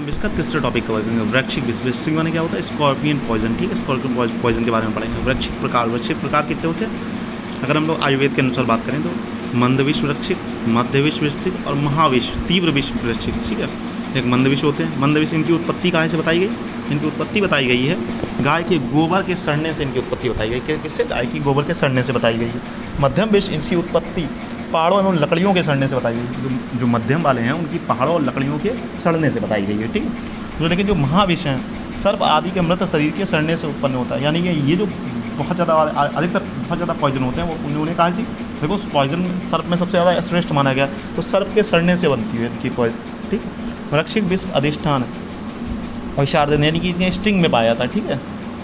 विष का तीसरा टॉपिक कवर करेंगे, वृक्षिक विष। वृक्षिक माने क्या होता है? स्कॉर्पियन पॉइजन, ठीक है, स्कॉर्पियन पॉइजन के बारे में पढ़ेंगे। वृक्षिक प्रकार कितने होते हैं? अगर हम लोग आयुर्वेद के अनुसार बात करें तो मंदविष वृक्षिक, मध्यविष वृक्षिक और महाविष तीव्र विष वृक्षिक, ठीक है। एक मंदविष होते हैं। मंदविष इनकी उत्पत्ति कहाँ से बताई गई? इनकी उत्पत्ति बताई गई है गाय के गोबर के सड़ने से। इनकी उत्पत्ति बताई गई किससे? गाय की गोबर के सड़ने से बताई गई है। मध्यम विष इनकी उत्पत्ति पहाड़ों एवं लकड़ियों के सड़ने से बताई गई। जो मध्यम वाले हैं उनकी पहाड़ों और लकड़ियों के सड़ने से बताई गई है, ठीक है। जो लेकिन जो महाविष हैं सर्प आदि के मृत शरीर के सड़ने से उत्पन्न होता है। यानी कि ये जो बहुत ज़्यादा अधिकतर बहुत ज़्यादा पॉइजन होते हैं वो उन्होंने कहा सी देखो पॉइजन सर्प में सबसे ज़्यादा श्रेष्ठ माना गया, तो सर्प के सड़ने से बनती है इनकी पॉइजन, ठीक है। वृक्षिक विष अधिष्ठान और शार्दन यानी कि इतने स्टिंग में पाया जाता है, ठीक है।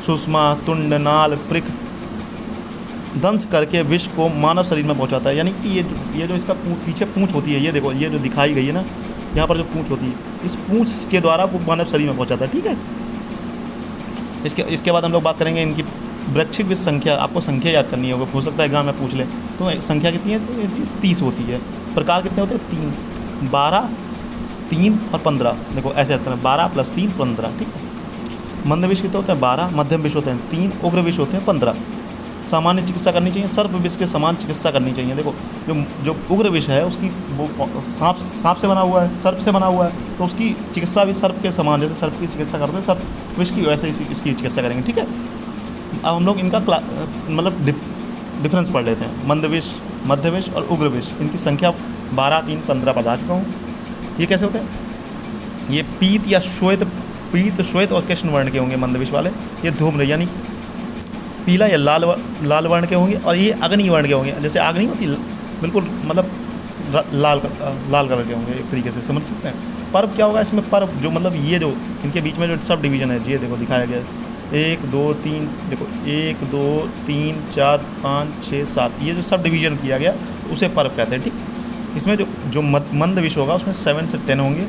सुषमा, तुंड, नाल, प्रिक दंश करके विष को मानव शरीर में पहुंचाता है। यानी कि ये जो इसका पीछे पूंछ होती है, ये देखो ये जो दिखाई गई है ना यहाँ पर जो पूंछ होती है, इस पूंछ के द्वारा वो मानव शरीर में पहुंचाता है, ठीक है। इसके बाद हम लोग बात करेंगे इनकी वृक्षिक विष संख्या। आपको संख्या याद करनी होगा, हो सकता है एग्जाम में पूछ ले। तो संख्या कितनी है? तो 30 होती है। प्रकार कितने होते हैं? 3, 12, 3 और 15। देखो ऐसे याद करना, 12 + 3 15, ठीक है। मंद विष कितने होते हैं? 12। मध्यम विष होते हैं 3। उग्र विष होते हैं 15। सामान्य चिकित्सा करनी चाहिए, सर्प विष के समान चिकित्सा करनी चाहिए। देखो जो उग्र विष है उसकी वो सांप से बना हुआ है, सर्प से बना हुआ है, तो उसकी चिकित्सा भी सर्प के समान, जैसे सर्प की चिकित्सा करते हैं सर्प विष की, वैसे इसकी चिकित्सा करेंगे, ठीक है। अब हम लोग इनका मतलब डिफरेंस पढ़ लेते हैं। मंद विष, मध्य विष और उग्र विष, इनकी संख्या 12, 3, 15 बता चुका हूँ। ये कैसे होते हैं? ये पीत या पीत, श्वेत और कृष्ण वर्ण के होंगे मंद विष वाले। ये धूम्र यानी पीला या लाल वर्ण के होंगे, और ये अग्नि वर्ण के होंगे। जैसे आग नहीं होती बिल्कुल, मतलब लाल कलर के होंगे, एक तरीके से समझ सकते हैं। पर्व क्या होगा इसमें? पर्व जो मतलब ये जो इनके बीच में जो सब डिवीज़न है, ये देखो दिखाया गया है 1, 2, 3, देखो 1, 2, 3, 4, 5, 6, 7, ये जो सब डिवीज़न किया गया उसे पर्व कहते हैं, ठीक। इसमें जो मंद विष होगा उसमें 7 से 10 होंगे,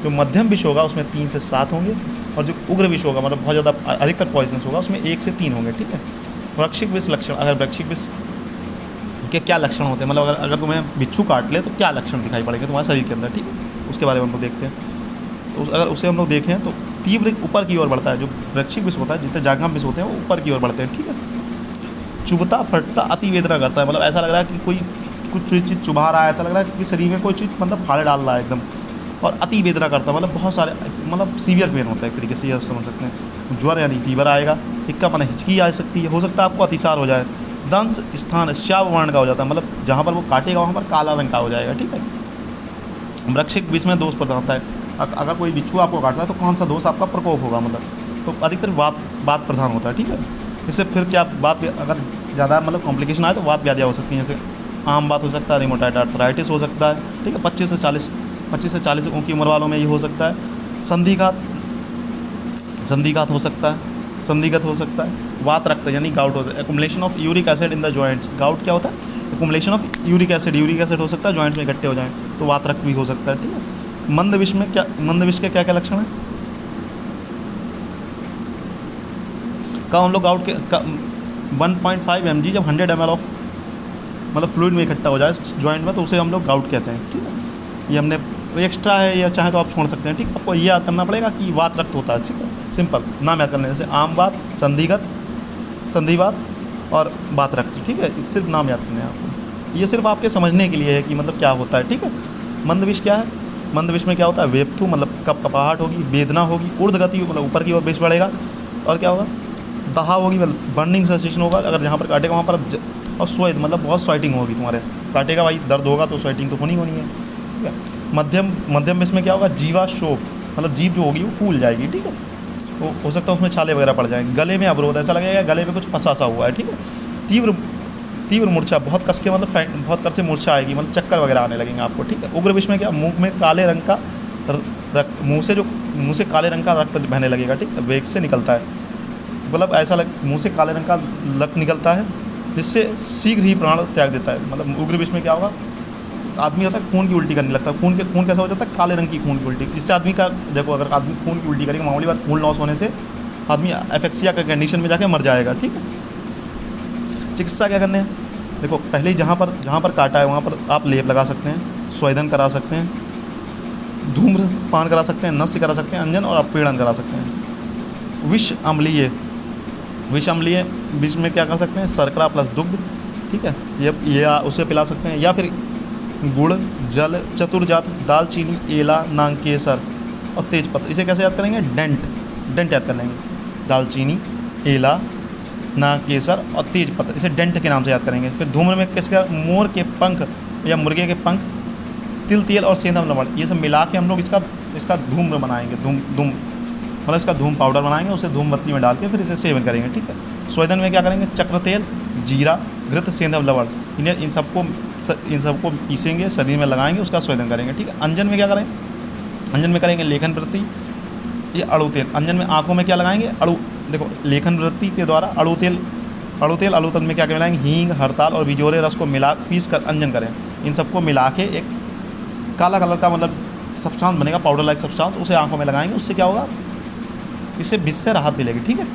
जो मध्यम विष होगा उसमें 3 से 7 होंगे, और जो उग्र विष होगा मतलब बहुत ज़्यादा अधिकतर पॉइजनस होगा उसमें 1 से 3 होंगे, ठीक है। वृक्षिक विष लक्षण। अगर वृक्षिक विष के क्या लक्षण होते हैं, मतलब अगर तुम्हें बिच्छू काट ले तो क्या लक्षण दिखाई पड़ेंगे तुम्हारे शरीर के अंदर, ठीक है, उसके बारे में हम लोग देखते हैं। तो अगर उसे हम लोग देखें तो तीव्र ऊपर की ओर बढ़ता है। जो वृक्षिक विष होता है, जितने जागम विष होते हैं वो ऊपर की ओर बढ़ते हैं, ठीक है। चुभता, फटता, अति वेदना करता है, मतलब ऐसा लग रहा है कि कोई कुछ चीज़ चुभा रहा है, ऐसा लग रहा है कि शरीर में कोई चीज़ मतलब फाड़े डाल रहा है एकदम। और अति वेदना करता है, मतलब बहुत सारे मतलब सीवियर पेन होता है एक तरीके से, ये समझ सकते हैं। ज्वर यानी फीवर आएगा, हिक्का माने हिचकी आ सकती है, हो सकता है आपको अतिसार हो जाए। दंश स्थान श्याव वर्ण का हो जाता है, मतलब जहाँ पर वो काटेगा वहाँ पर काला रंग का हो जाएगा, ठीक है। वृक्षिक विष में दोष प्रधान होता है। अगर कोई बिच्छू आपको काटता है तो कौन सा दोष आपका प्रकोप होगा, मतलब तो अधिकतर वात प्रधान होता है, ठीक है। इससे फिर क्या बात, अगर ज़्यादा मतलब कॉम्प्लिकेशन आए तो वात व्याधियाँ हो सकती हैं, जैसे आम बात हो सकता है, रिमोटाइड आर्थराइटिस हो सकता है, ठीक है। 25 से 40 की उम्र वालों में ये हो सकता है। संधिघात हो सकता है, संधिगत हो सकता है। वात रक्त यानी गाउट होता है। Accumulation of uric acid in the joints. Gout क्या होता है? एक्युमुलेशन ऑफ यूरिक एसिड हो सकता है, जॉइंट्स में इकट्ठे हो जाएँ तो वात रक्त भी हो सकता है, ठीक है। मंद विष के क्या क्या लक्षण है? का हम लोग गाउट के 1.5 mg जब 100 ml ऑफ मतलब फ्लूइड में इकट्ठा हो जाए जॉइंट में, तो उसे हम लोग गाउट कहते हैं, ठीक है। ये हमने एक्स्ट्रा है, या चाहे तो आप छोड़ सकते हैं, ठीक। आपको ये याद करना पड़ेगा कि वात रक्त होता है, ठीक है, सिंपल नाम याद करने, जैसे आम बात, संधिवात और वात रक्त, ठीक है। सिर्फ नाम याद करने हैं आपको, ये सिर्फ आपके समझने के लिए है कि मतलब क्या होता है, ठीक है। मंद विष क्या है? मंद विष में क्या होता है? वेप्थु मतलब कपाहट होगी, वेदना होगी, ऊर्ध्व गति मतलब ऊपर की ओर विष बढ़ेगा, और क्या होगा? दहा होगी, मतलब बर्निंग सेंसेशन होगा अगर जहाँ पर काटेगा वहाँ पर, और स्वेट मतलब बहुत स्वेटिंग होगी तुम्हारे, काटेगा भाई दर्द होगा तो स्वेटिंग तो होनी है, ठीक है। मध्यम विष में क्या होगा? जीवा शोक मतलब जीभ जो होगी वो फूल जाएगी, ठीक है। तो हो सकता है उसमें छाले वगैरह पड़ जाएंगे। गले में अवरोध, ऐसा लगेगा गले में कुछ फंसा सा हुआ है, ठीक है। तीव्र मूर्छा, बहुत कस के मतलब बहुत कर से मूर्छा आएगी, मतलब चक्कर वगैरह आने लगेंगे आपको, ठीक है। उग्र विष में क्या? मुंह में काले रंग का रक्त, मुंह से काले रंग का रक्त बहने लगेगा, ठीक है, वेग से निकलता है, मतलब ऐसा मुंह से काले रंग का रक्त निकलता है, जिससे शीघ्र ही प्राण त्याग देता है। मतलब उग्र विष में क्या होगा? आदमी होता है खून की उल्टी करने लगता है। खून कैसा हो जाता है? काले रंग की खून की उल्टी। इससे आदमी का देखो, अगर आदमी खून की उल्टी करेगा, मामूली बात, खून लॉस होने से आदमी एफेक्सिया के कंडीशन में जाके मर जाएगा, ठीक है। चिकित्सा क्या करने हैं? देखो पहले ही जहाँ पर काटा है वहाँ पर आप लेप लगा सकते हैं, स्वेदन करा सकते हैं, धूम्रपान करा सकते हैं, नस्य करा सकते हैं, अंजन और अपीड़न करा सकते हैं। विष अम्लीय, विष अम्लीय विष में क्या कर सकते हैं, शर्करा प्लस दुग्ध, ठीक है, ये उसे पिला सकते हैं, या फिर गुड़, जल, चतुरजात, दालचीनी, एला, नांग, केसर और तेजपत्ता। इसे कैसे याद करेंगे, डेंट याद कर लेंगे, दालचीनी, एला, नांग, केसर और तेजपत्ता, इसे डेंट के नाम से याद करेंगे। फिर धूम्र में किसका, मोर के पंख या मुर्गे के पंख, तिल, तेल और सेंधा लवण, ये सब मिला के हम लोग इसका धूम्र बनाएंगे, धूम मतलब इसका धूम पाउडर बनाएंगे, उसे धूमबत्ती में डाल के फिर इसे सेवन करेंगे, ठीक है। स्वेदन में क्या करेंगे, चक्र तेल, जीरा, घृत, सेंधव लवण, इन सबको पीसेंगे, शरीर में लगाएंगे, उसका स्वेदन करेंगे, ठीक है। अंजन में क्या करें, अंजन में करेंगे लेखन वृत्ति, ये अड़ू तेल। अंजन में आँखों में क्या लगाएंगे, अड़ू, देखो लेखन वृत्ति के द्वारा अड़ू तेल में क्या मिलाएंगे, हींग, हरताल और बिजोरे रस को मिला पीस कर अंजन करें। इन सबको मिला के एक काला कलर का मतलब सब्सटेंस बनेगा, पाउडर लाइक सब्सटेंस, उसे आँखों में लगाएंगे, उससे क्या होगा, इससे विष से राहत मिलेगी, ठीक है।